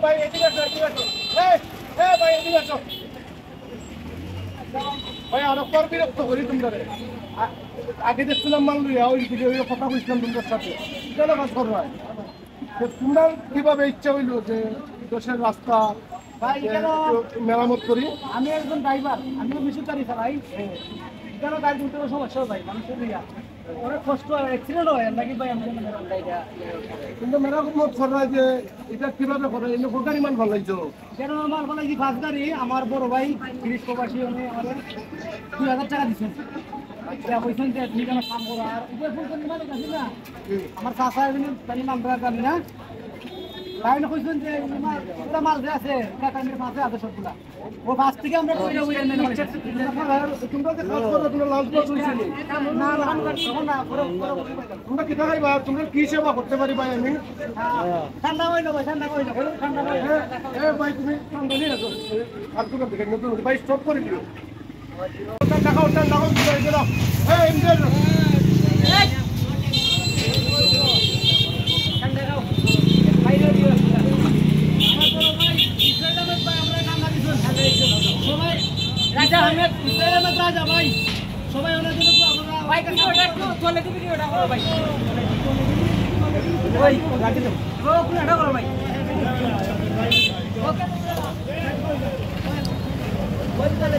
ভাই এদিকে আসো এদিকে আসো ভাই এদিকে আসো ভাই আরো পর বিরক্ত করি তোমরা আগে দেখছিলাম মাল লইয়া ওই দিকে ওই কথা বলছিলাম তোমাদের সাথে চলো কাজ করো ভাই তোমরা কিভাবে ইচ্ছা হইলো যে দেশের রাস্তা ভাই মেরামত করি আমি একজন ড্রাইভার আমিও বেশি গাড়ি চালাই কেন গাড়ি উঠতে সমস্যা ভাই মানুষের ইয়া অনেক কষ্ট হয় অ্যাক্সিডেন্ট হয় নাকি ভাই আমি কিন্তু মেরামত করা যে এটা কিভাবে করে এই গাড়ি মান ভালো লাগছো কেন আমার বলে যে বাস গাড়ি আমার বড় ভাই তিরিশ প্রবাসী উনি আমাদের 2000 টাকা দিচ্ছেন বলছেন যে ঠিক আমার কাম করো আর উপরে ফোন করে মালিক আছে না আমার চাষা জানি নাম জানি না লাইনে কইছেন যে পুরো মাল যে আছে টাকার মাঝে আছে সবগুলা ও বাস থেকে আমরা কইরা কইরা নেন তোমরা যে কাজ করো তোমরা লাঞ্চ বক্স হইছিলি না না তোমরা কি দেখাইবা তোমরা কি সেবা করতে পারি ভাই আমি ঠান্ডা হইলো ভাই ঠান্ডা হইলো ঠান্ডা হইলো ভাই তুমি ঠান্ডা নিয়ে রাখো আর তোমরা দেখে নতুন ভাই স্টপ করে দিও টাকা ওটা লাগাও দিই দাও এমডি ঠান্ডা দাও বাইরে দিও আমার বড় ভাই ইসলাম ভাই আমরা ঠান্ডা দিছো ঠান্ডা দিছো সবাই রাজা আহমেদ ইসলাম রাজা ভাই সবাই ওনার জন্য আপনারা ভাই কিছু ওটা একটু চলে দিবি ওটা করো ভাই ওই রাখি দাও ও পুরো এটা করো ভাই ওকে ওই তাহলে